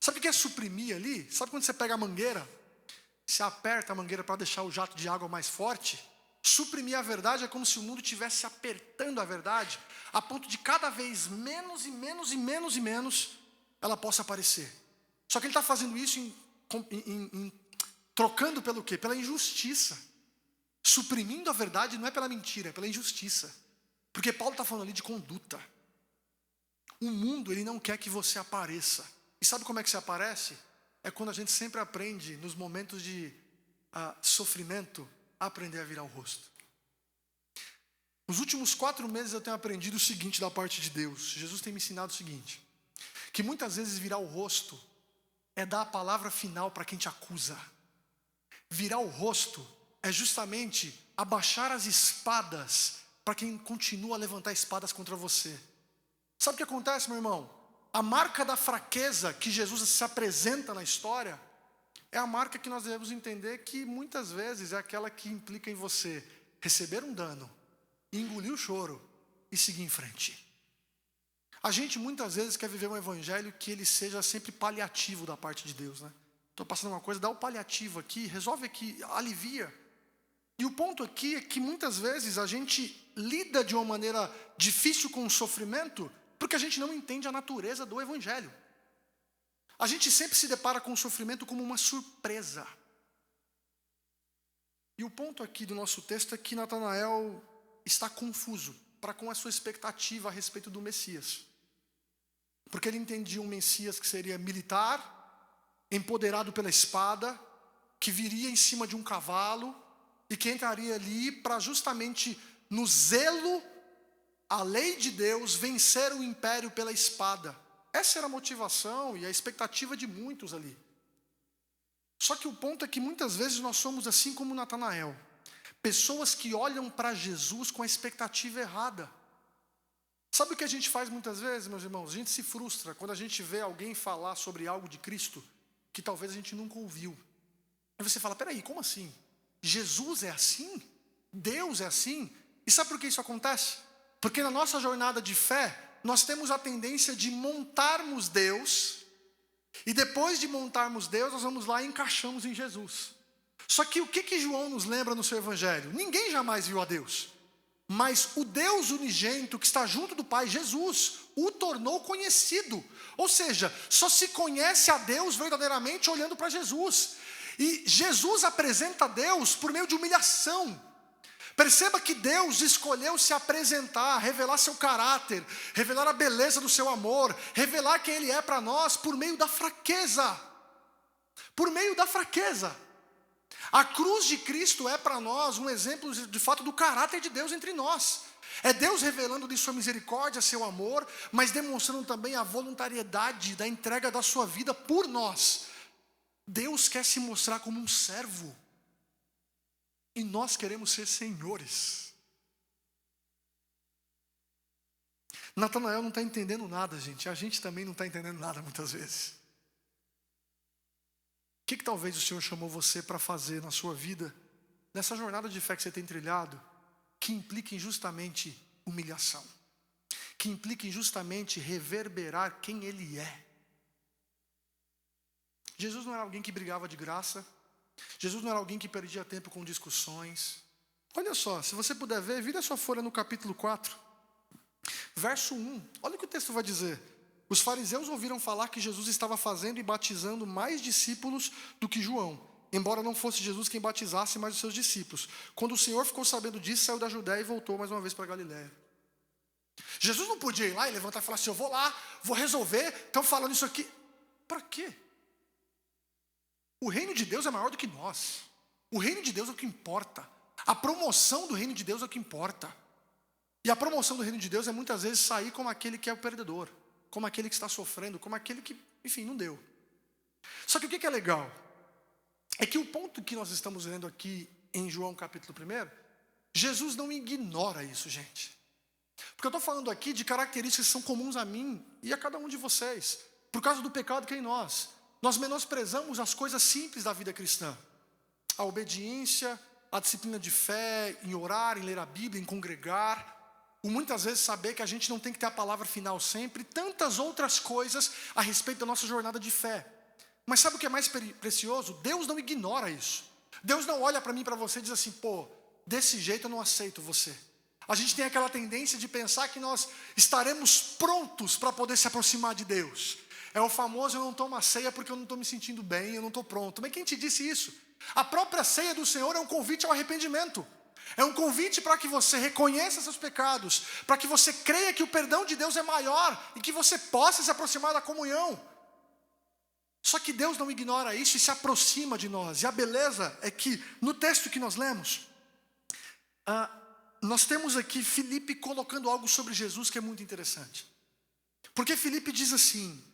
Sabe o que é suprimir ali? Sabe quando você pega a mangueira? Você aperta a mangueira para deixar o jato de água mais forte? Suprimir a verdade é como se o mundo estivesse apertando a verdade, a ponto de cada vez menos e menos e menos e menos ela possa aparecer. Só que ele está fazendo isso trocando pelo quê? Pela injustiça. Suprimindo a verdade não é pela mentira, é pela injustiça. Porque Paulo está falando ali de conduta. O mundo, ele não quer que você apareça. E sabe como é que você aparece? É quando a gente sempre aprende, nos momentos de sofrimento, a aprender a virar o rosto. Nos últimos 4 meses eu tenho aprendido o seguinte da parte de Deus. Jesus tem me ensinado o seguinte: que muitas vezes virar o rosto é dar a palavra final para quem te acusa. Virar o rosto é justamente abaixar as espadas para quem continua a levantar espadas contra você. Sabe o que acontece, meu irmão? A marca da fraqueza que Jesus se apresenta na história é a marca que nós devemos entender que muitas vezes é aquela que implica em você receber um dano, engolir o choro e seguir em frente. A gente muitas vezes quer viver um evangelho que ele seja sempre paliativo da parte de Deus, né? Estou passando uma coisa, dá o paliativo aqui, resolve aqui, alivia. E o ponto aqui é que muitas vezes a gente lida de uma maneira difícil com o sofrimento porque a gente não entende a natureza do evangelho. A gente sempre se depara com o sofrimento como uma surpresa. E o ponto aqui do nosso texto é que Natanael está confuso para com a sua expectativa a respeito do Messias. Porque ele entendia um Messias que seria militar, empoderado pela espada, que viria em cima de um cavalo e que entraria ali para justamente no zelo a lei de Deus, vencer o império pela espada. Essa era a motivação e a expectativa de muitos ali. Só que o ponto é que muitas vezes nós somos assim como Natanael. Pessoas que olham para Jesus com a expectativa errada. Sabe o que a gente faz muitas vezes, meus irmãos? A gente se frustra quando a gente vê alguém falar sobre algo de Cristo que talvez a gente nunca ouviu. Aí você fala, peraí, como assim? Jesus é assim? Deus é assim? E sabe por que isso acontece? Porque na nossa jornada de fé, nós temos a tendência de montarmos Deus, e depois de montarmos Deus, nós vamos lá e encaixamos em Jesus. Só que o que João nos lembra no seu evangelho? Ninguém jamais viu a Deus, mas o Deus unigênito que está junto do Pai, Jesus, o tornou conhecido. Ou seja, só se conhece a Deus verdadeiramente olhando para Jesus. E Jesus apresenta a Deus por meio de humilhação. Perceba que Deus escolheu se apresentar, revelar seu caráter, revelar a beleza do seu amor, revelar quem Ele é para nós por meio da fraqueza. Por meio da fraqueza. A cruz de Cristo é para nós um exemplo de fato do caráter de Deus entre nós. É Deus revelando de sua misericórdia, seu amor, mas demonstrando também a voluntariedade da entrega da sua vida por nós. Deus quer se mostrar como um servo. E nós queremos ser senhores. Natanael não está entendendo nada, gente. A gente também não está entendendo nada muitas vezes. O que talvez o Senhor chamou você para fazer na sua vida, nessa jornada de fé que você tem trilhado, que implica em justamente humilhação, que implica em justamente reverberar quem Ele é. Jesus não era alguém que brigava de graça. Jesus não era alguém que perdia tempo com discussões. Olha só, se você puder ver, vira sua folha no capítulo 4, verso 1. Olha o que o texto vai dizer. Os fariseus ouviram falar que Jesus estava fazendo e batizando mais discípulos do que João, embora não fosse Jesus quem batizasse, mas os seus discípulos. Quando o Senhor ficou sabendo disso, saiu da Judéia e voltou mais uma vez para Galiléia. Jesus não podia ir lá e levantar e falar assim: eu vou lá, vou resolver, estão falando isso aqui. Para quê? O reino de Deus é maior do que nós. O reino de Deus é o que importa. A promoção do reino de Deus é o que importa. E a promoção do reino de Deus é muitas vezes sair como aquele que é o perdedor, como aquele que está sofrendo, como aquele que, enfim, não deu. Só que o que é legal? É que o ponto que nós estamos lendo aqui em João capítulo 1, Jesus não ignora isso, gente. Porque eu estou falando aqui de características que são comuns a mim e a cada um de vocês. Por causa do pecado que é em nós. Nós menosprezamos as coisas simples da vida cristã. A obediência, a disciplina de fé, em orar, em ler a Bíblia, em congregar. O muitas vezes saber que a gente não tem que ter a palavra final sempre. Tantas outras coisas a respeito da nossa jornada de fé. Mas sabe o que é mais precioso? Deus não ignora isso. Deus não olha para mim e para você e diz assim: pô, desse jeito eu não aceito você. A gente tem aquela tendência de pensar que nós estaremos prontos para poder se aproximar de Deus. É o famoso: eu não tomo a ceia porque eu não estou me sentindo bem, eu não estou pronto. Mas quem te disse isso? A própria ceia do Senhor é um convite ao arrependimento. É um convite para que você reconheça seus pecados, para que você creia que o perdão de Deus é maior e que você possa se aproximar da comunhão. Só que Deus não ignora isso e se aproxima de nós. E a beleza é que no texto que nós lemos, nós temos aqui Filipe colocando algo sobre Jesus que é muito interessante. Porque Filipe diz assim,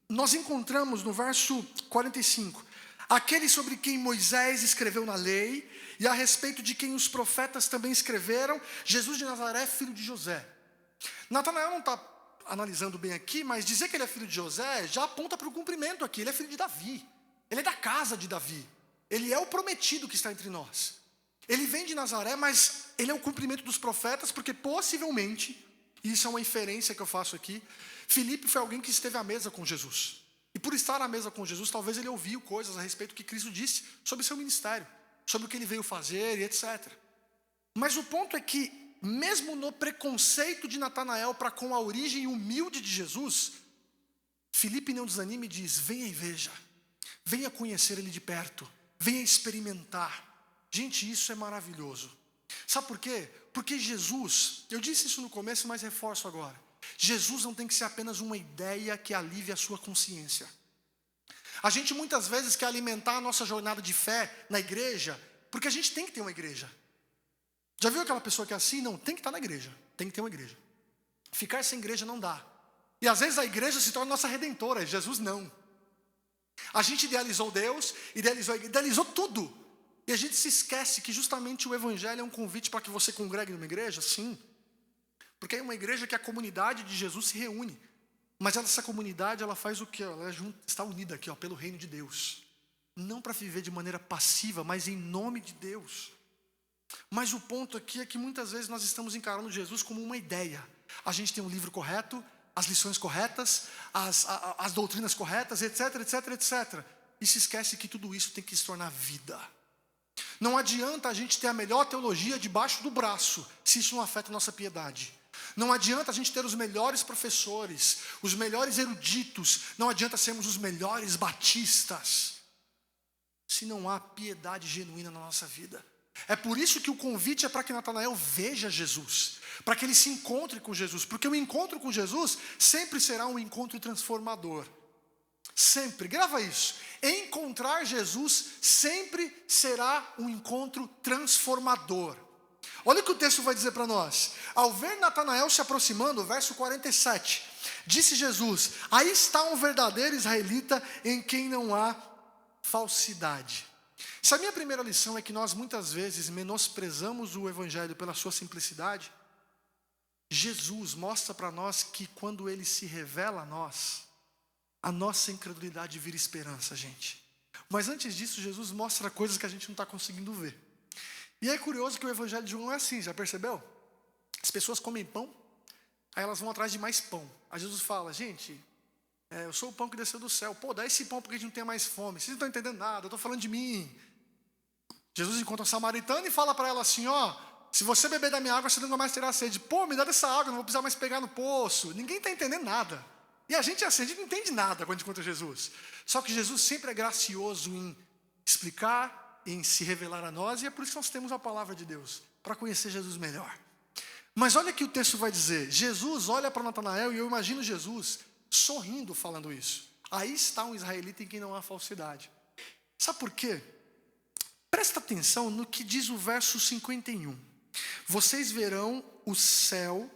nós encontramos no verso 45, aquele sobre quem Moisés escreveu na lei, e a respeito de quem os profetas também escreveram, Jesus de Nazaré, filho de José. Natanael não está analisando bem aqui, mas dizer que ele é filho de José já aponta para o cumprimento aqui. Ele é filho de Davi, ele é da casa de Davi, ele é o prometido que está entre nós. Ele vem de Nazaré, mas ele é o cumprimento dos profetas, porque possivelmente, e isso é uma inferência que eu faço aqui, Filipe foi alguém que esteve à mesa com Jesus. E por estar à mesa com Jesus, talvez ele ouviu coisas a respeito do que Cristo disse sobre seu ministério, sobre o que ele veio fazer e etc. Mas o ponto é que, mesmo no preconceito de Natanael para com a origem humilde de Jesus, Filipe não desanima e diz: venha e veja, venha conhecer ele de perto, venha experimentar. Gente, isso é maravilhoso. Sabe por quê? Porque Jesus, eu disse isso no começo, mas reforço agora. Jesus não tem que ser apenas uma ideia que alivie a sua consciência. A gente muitas vezes quer alimentar a nossa jornada de fé na igreja, porque a gente tem que ter uma igreja. Já viu aquela pessoa que é assim? Não, tem que estar na igreja, tem que ter uma igreja. Ficar sem igreja não dá. E às vezes a igreja se torna nossa redentora, Jesus não. A gente idealizou Deus, idealizou tudo. E a gente se esquece que justamente o evangelho é um convite para que você congregue numa igreja, sim. Porque é uma igreja que a comunidade de Jesus se reúne. Mas essa comunidade, ela faz o quê? Ela está unida aqui, pelo reino de Deus. Não para viver de maneira passiva, mas em nome de Deus. Mas o ponto aqui é que muitas vezes nós estamos encarando Jesus como uma ideia. A gente tem um livro correto, as lições corretas, as doutrinas corretas, etc, etc, etc. E se esquece que tudo isso tem que se tornar vida. Não adianta a gente ter a melhor teologia debaixo do braço, se isso não afeta a nossa piedade. Não adianta a gente ter os melhores professores, os melhores eruditos, não adianta sermos os melhores batistas, se não há piedade genuína na nossa vida. É por isso que o convite é para que Natanael veja Jesus, para que ele se encontre com Jesus, porque o encontro com Jesus sempre será um encontro transformador. Sempre, grava isso. Encontrar Jesus sempre será um encontro transformador. Olha o que o texto vai dizer para nós. Ao ver Natanael se aproximando, verso 47, disse Jesus: aí está um verdadeiro israelita em quem não há falsidade. Se a minha primeira lição é que nós muitas vezes menosprezamos o evangelho pela sua simplicidade, Jesus mostra para nós que quando ele se revela a nós, a nossa incredulidade vira esperança, gente. Mas antes disso, Jesus mostra coisas que a gente não está conseguindo ver. E é curioso que o evangelho de João é assim, já percebeu? As pessoas comem pão, aí elas vão atrás de mais pão. Aí Jesus fala: gente, eu sou o pão que desceu do céu. Pô, dá esse pão porque a gente não tem mais fome. Vocês não estão entendendo nada, eu estou falando de mim. Jesus encontra um samaritano e fala para ela assim: ó, se você beber da minha água, você nunca mais terá sede. Pô, me dá dessa água, não vou precisar mais pegar no poço. Ninguém está entendendo nada. E a gente assim, a gente não entende nada quando a gente encontra Jesus. Só que Jesus sempre é gracioso em explicar, em se revelar a nós, e é por isso que nós temos a palavra de Deus, para conhecer Jesus melhor. Mas olha o que o texto vai dizer. Jesus olha para Natanael e eu imagino Jesus sorrindo falando isso. Aí está um israelita em quem não há falsidade. Sabe por quê? Presta atenção no que diz o verso 51. Vocês verão o céu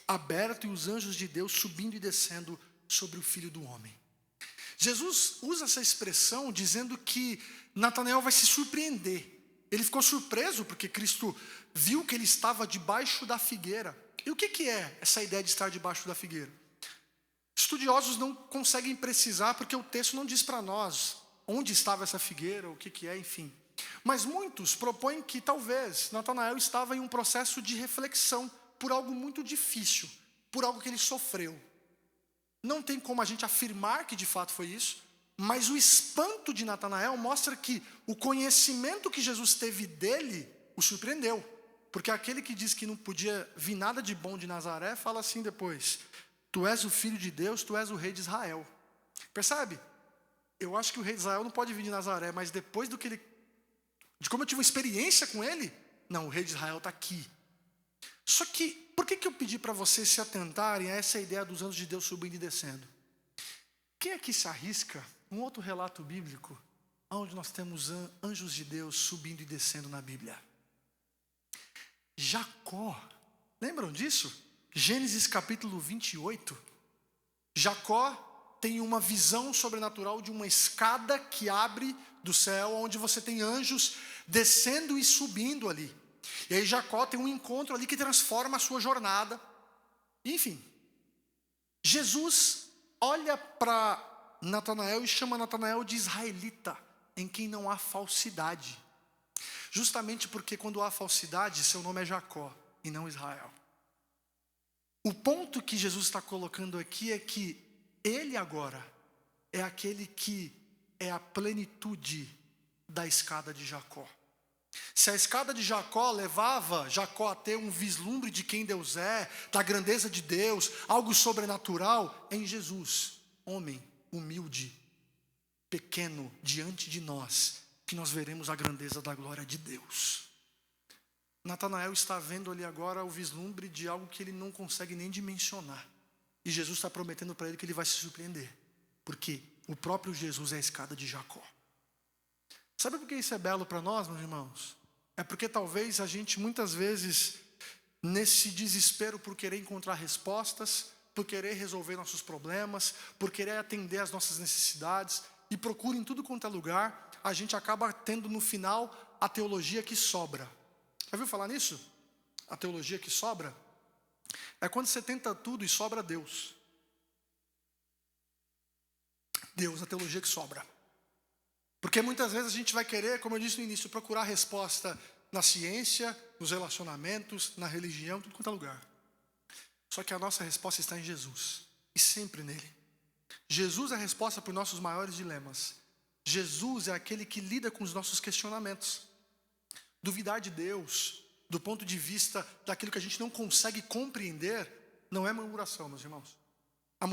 aberto e os anjos de Deus subindo e descendo sobre o Filho do Homem. Jesus usa essa expressão dizendo que Natanael vai se surpreender. Ele ficou surpreso porque Cristo viu que ele estava debaixo da figueira. E o que é essa ideia de estar debaixo da figueira? Estudiosos não conseguem precisar porque o texto não diz para nós onde estava essa figueira, o que é, enfim. Mas muitos propõem que talvez Natanael estava em um processo de reflexão por algo muito difícil, por algo que ele sofreu. Não tem como a gente afirmar que de fato foi isso, mas o espanto de Natanael mostra que o conhecimento que Jesus teve dele o surpreendeu. Porque aquele que diz que não podia vir nada de bom de Nazaré, fala assim depois: tu és o Filho de Deus, tu és o Rei de Israel. Percebe? Eu acho que o Rei de Israel não pode vir de Nazaré, mas depois de como eu tive uma experiência com ele, não, o Rei de Israel está aqui. Só que, por que eu pedi para vocês se atentarem a essa ideia dos anjos de Deus subindo e descendo? Quem aqui se arrisca um outro relato bíblico, onde nós temos anjos de Deus subindo e descendo na Bíblia? Jacó, lembram disso? Gênesis capítulo 28. Jacó tem uma visão sobrenatural de uma escada que abre do céu, onde você tem anjos descendo e subindo ali. E aí Jacó tem um encontro ali que transforma a sua jornada. Enfim, Jesus olha para Natanael e chama Natanael de israelita, em quem não há falsidade. Justamente porque quando há falsidade, seu nome é Jacó e não Israel. O ponto que Jesus está colocando aqui é que ele agora é aquele que é a plenitude da escada de Jacó. Se a escada de Jacó levava Jacó a ter um vislumbre de quem Deus é, da grandeza de Deus, algo sobrenatural, em Jesus, homem humilde, pequeno, diante de nós, que nós veremos a grandeza da glória de Deus. Natanael está vendo ali agora o vislumbre de algo que ele não consegue nem dimensionar. E Jesus está prometendo para ele que ele vai se surpreender, porque o próprio Jesus é a escada de Jacó. Sabe por que isso é belo para nós, meus irmãos? É porque talvez a gente muitas vezes, nesse desespero por querer encontrar respostas, por querer resolver nossos problemas, por querer atender às nossas necessidades, e procura em tudo quanto é lugar, a gente acaba tendo no final a teologia que sobra. Já ouviu falar nisso? A teologia que sobra? É quando você tenta tudo e sobra Deus. Deus, a teologia que sobra. Porque muitas vezes a gente vai querer, como eu disse no início, procurar resposta na ciência, nos relacionamentos, na religião, tudo quanto é lugar. Só que a nossa resposta está em Jesus, e sempre nele. Jesus é a resposta para os nossos maiores dilemas. Jesus é aquele que lida com os nossos questionamentos. Duvidar de Deus, do ponto de vista daquilo que a gente não consegue compreender, não é murmuração, meus irmãos. A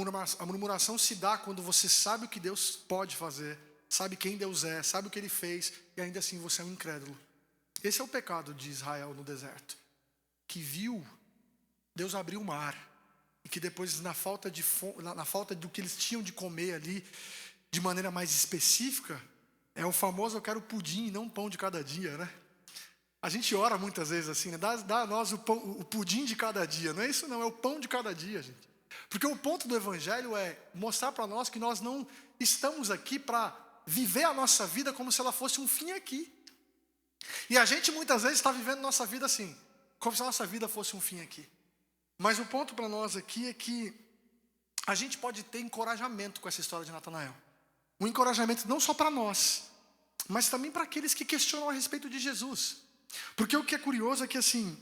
murmuração se dá quando você sabe o que Deus pode fazer, sabe quem Deus é, sabe o que Ele fez, e ainda assim você é um incrédulo. Esse é o pecado de Israel no deserto, que viu Deus abrir o mar, e que depois na falta do que eles tinham de comer ali, de maneira mais específica, é o famoso eu quero pudim e não pão de cada dia, né? A gente ora muitas vezes assim, né? Dá a nós o pudim de cada dia. Não é isso não, é o pão de cada dia, gente. Porque o ponto do evangelho é mostrar para nós que nós não estamos aqui para viver a nossa vida como se ela fosse um fim aqui. E a gente muitas vezes está vivendo nossa vida assim, como se a nossa vida fosse um fim aqui. Mas o ponto para nós aqui é que a gente pode ter encorajamento com essa história de Natanael. Um encorajamento não só para nós, mas também para aqueles que questionam a respeito de Jesus. Porque o que é curioso é que assim,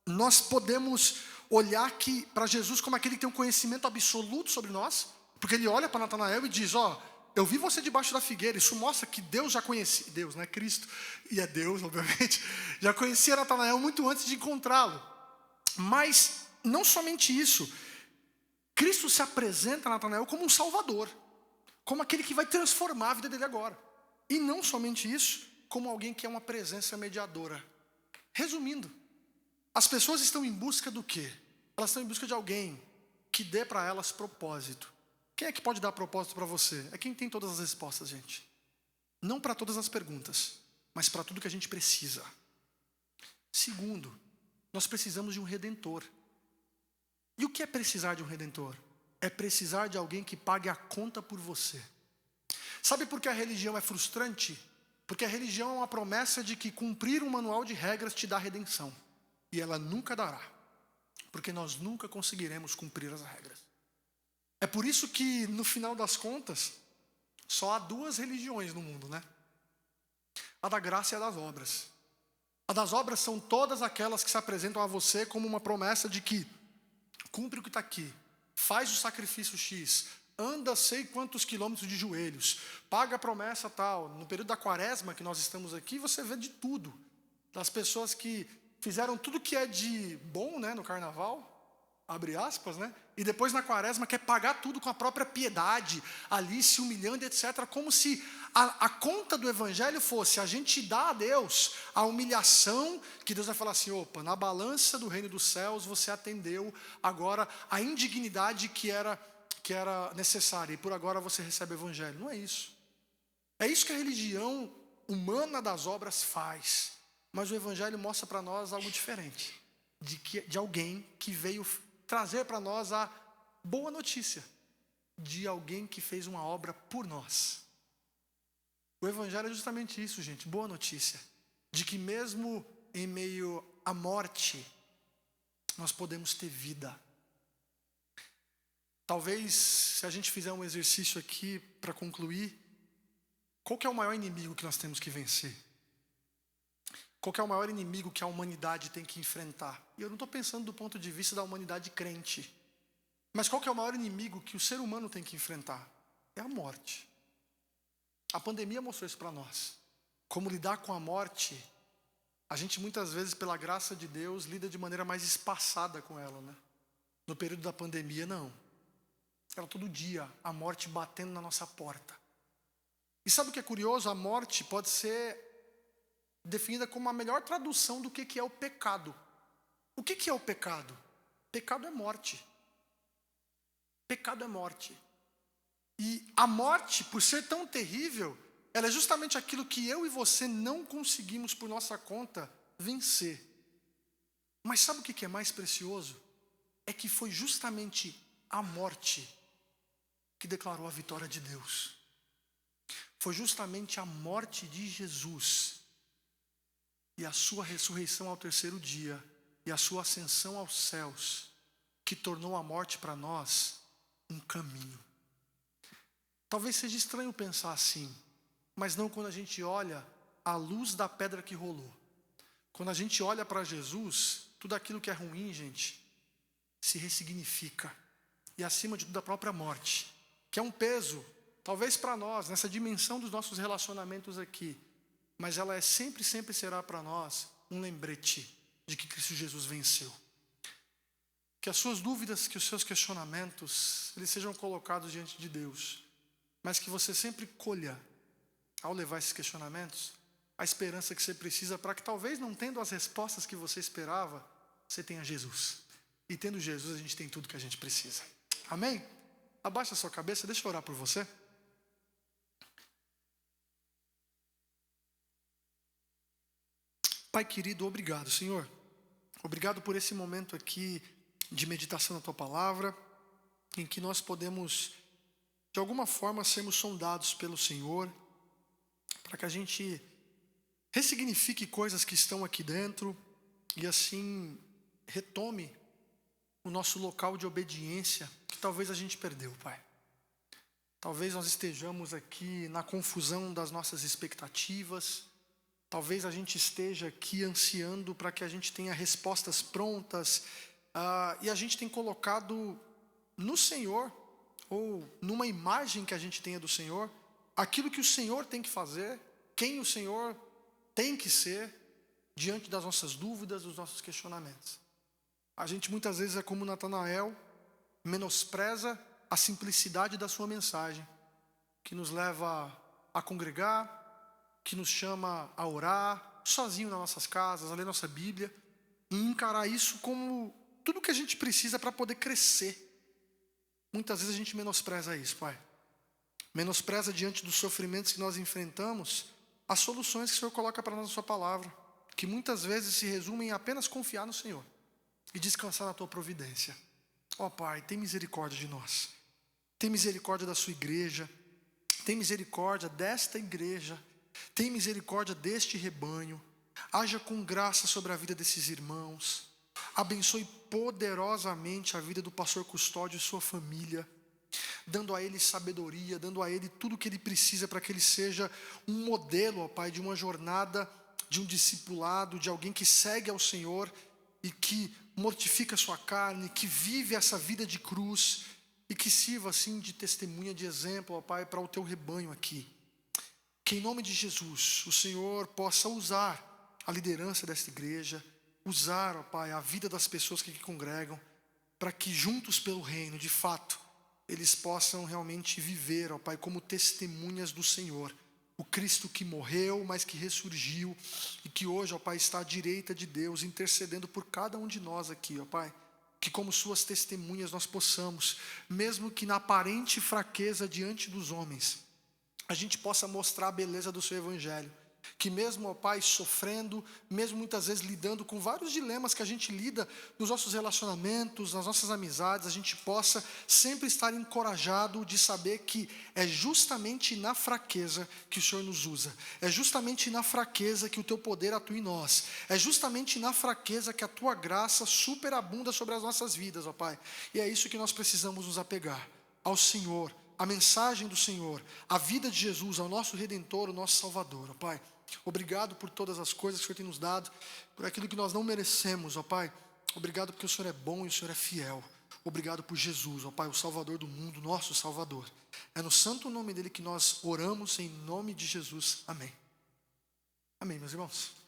nós podemos olhar para Jesus como aquele que tem um conhecimento absoluto sobre nós, porque ele olha para Natanael e diz, eu vi você debaixo da figueira. Isso mostra que Deus já conhecia, Deus, né, Cristo, e é Deus, obviamente, já conhecia Natanael muito antes de encontrá-lo. Mas não somente isso, Cristo se apresenta a Natanael como um salvador, como aquele que vai transformar a vida dele agora. E não somente isso, como alguém que é uma presença mediadora. Resumindo, as pessoas estão em busca do quê? Elas estão em busca de alguém que dê para elas propósito. Quem é que pode dar propósito para você? É quem tem todas as respostas, gente. Não para todas as perguntas, mas para tudo que a gente precisa. Segundo, nós precisamos de um redentor. E o que é precisar de um redentor? É precisar de alguém que pague a conta por você. Sabe por que a religião é frustrante? Porque a religião é uma promessa de que cumprir um manual de regras te dá redenção. E ela nunca dará. Porque nós nunca conseguiremos cumprir as regras. É por isso que, no final das contas, só há duas religiões no mundo, né? A da graça e a das obras. A das obras são todas aquelas que se apresentam a você como uma promessa de que cumpre o que está aqui, faz o sacrifício X, anda sei quantos quilômetros de joelhos, paga a promessa tal. No período da quaresma que nós estamos aqui, você vê de tudo. Das pessoas que fizeram tudo que é de bom, né, no carnaval, abre aspas, né? E depois na quaresma quer pagar tudo com a própria piedade, ali se humilhando, etc. Como se a conta do evangelho fosse a gente dá a Deus a humilhação, que Deus vai falar assim, opa, na balança do reino dos céus você atendeu agora a indignidade que era necessária, e por agora você recebe o evangelho. Não é isso. É isso que a religião humana das obras faz. Mas o evangelho mostra para nós algo diferente. De alguém que veio trazer para nós a boa notícia. De alguém que fez uma obra por nós. O evangelho é justamente isso, gente. Boa notícia. De que mesmo em meio à morte, nós podemos ter vida. Talvez, se a gente fizer um exercício aqui para concluir, qual que é o maior inimigo que nós temos que vencer? Qual que é o maior inimigo que a humanidade tem que enfrentar? E eu não estou pensando do ponto de vista da humanidade crente. Mas qual que é o maior inimigo que o ser humano tem que enfrentar? É a morte. A pandemia mostrou isso para nós. Como lidar com a morte, a gente muitas vezes, pela graça de Deus, lida de maneira mais espaçada com ela, né? No período da pandemia, não. Era todo dia a morte batendo na nossa porta. E sabe o que é curioso? A morte pode ser definida como a melhor tradução do que é o pecado. O que é o pecado? Pecado é morte. Pecado é morte. E a morte, por ser tão terrível, ela é justamente aquilo que eu e você não conseguimos por nossa conta vencer. Mas sabe o que é mais precioso? É que foi justamente a morte que declarou a vitória de Deus. Foi justamente a morte de Jesus e a sua ressurreição ao terceiro dia e a sua ascensão aos céus que tornou a morte para nós um caminho. Talvez seja estranho pensar assim, mas não quando a gente olha a luz da pedra que rolou. Quando a gente olha para Jesus, tudo aquilo que é ruim, gente, se ressignifica. E acima de tudo a própria morte, que é um peso, talvez para nós, nessa dimensão dos nossos relacionamentos aqui, mas ela sempre será para nós um lembrete de que Cristo Jesus venceu. Que as suas dúvidas, que os seus questionamentos, eles sejam colocados diante de Deus, mas que você sempre colha, ao levar esses questionamentos, a esperança que você precisa para que talvez não tendo as respostas que você esperava, você tenha Jesus. E tendo Jesus, a gente tem tudo que a gente precisa. Amém? Abaixa a sua cabeça, deixa eu orar por você. Pai querido, obrigado, Senhor. Obrigado por esse momento aqui de meditação na Tua Palavra, em que nós podemos, de alguma forma, sermos sondados pelo Senhor, para que a gente ressignifique coisas que estão aqui dentro e assim retome o nosso local de obediência que talvez a gente perdeu, Pai. Talvez nós estejamos aqui na confusão das nossas expectativas. Talvez a gente esteja aqui ansiando para que a gente tenha respostas prontas, e a gente tem colocado no Senhor, ou numa imagem que a gente tenha do Senhor, aquilo que o Senhor tem que fazer, quem o Senhor tem que ser, diante das nossas dúvidas, dos nossos questionamentos. A gente muitas vezes é como Natanael, menospreza a simplicidade da sua mensagem, que nos leva a congregar, que nos chama a orar, sozinho nas nossas casas, a ler nossa Bíblia, e encarar isso como tudo que a gente precisa para poder crescer. Muitas vezes a gente menospreza isso, Pai. Menospreza diante dos sofrimentos que nós enfrentamos, as soluções que o Senhor coloca para nós na Sua Palavra, que muitas vezes se resumem em apenas confiar no Senhor e descansar na Tua providência. Ó Pai, tem misericórdia de nós. Tem misericórdia da Sua igreja. Tem misericórdia desta igreja. Tem misericórdia deste rebanho. Haja com graça sobre a vida desses irmãos. Abençoe poderosamente a vida do pastor Custódio e sua família, dando a ele sabedoria, dando a ele tudo o que ele precisa para que ele seja um modelo, ó Pai, de uma jornada, de um discipulado, de alguém que segue ao Senhor e que mortifica a sua carne, que vive essa vida de cruz e que sirva assim de testemunha, de exemplo, ó Pai, para o teu rebanho aqui. Que em nome de Jesus o Senhor possa usar a liderança desta igreja, usar, ó Pai, a vida das pessoas que aqui congregam, para que juntos pelo reino, de fato, eles possam realmente viver, ó Pai, como testemunhas do Senhor. O Cristo que morreu, mas que ressurgiu e que hoje, ó Pai, está à direita de Deus, intercedendo por cada um de nós aqui, ó Pai. Que como suas testemunhas nós possamos, mesmo que na aparente fraqueza diante dos homens, a gente possa mostrar a beleza do seu evangelho. Que mesmo, ó Pai, sofrendo, mesmo muitas vezes lidando com vários dilemas que a gente lida nos nossos relacionamentos, nas nossas amizades, a gente possa sempre estar encorajado de saber que é justamente na fraqueza que o Senhor nos usa. É justamente na fraqueza que o teu poder atua em nós. É justamente na fraqueza que a tua graça superabunda sobre as nossas vidas, ó Pai. E é isso que nós precisamos nos apegar ao Senhor, a mensagem do Senhor, a vida de Jesus, ao nosso Redentor, o nosso Salvador, ó Pai. Obrigado por todas as coisas que o Senhor tem nos dado, por aquilo que nós não merecemos, ó Pai. Obrigado porque o Senhor é bom e o Senhor é fiel. Obrigado por Jesus, ó Pai, o Salvador do mundo, nosso Salvador. É no santo nome dele que nós oramos, em nome de Jesus. Amém. Amém, meus irmãos.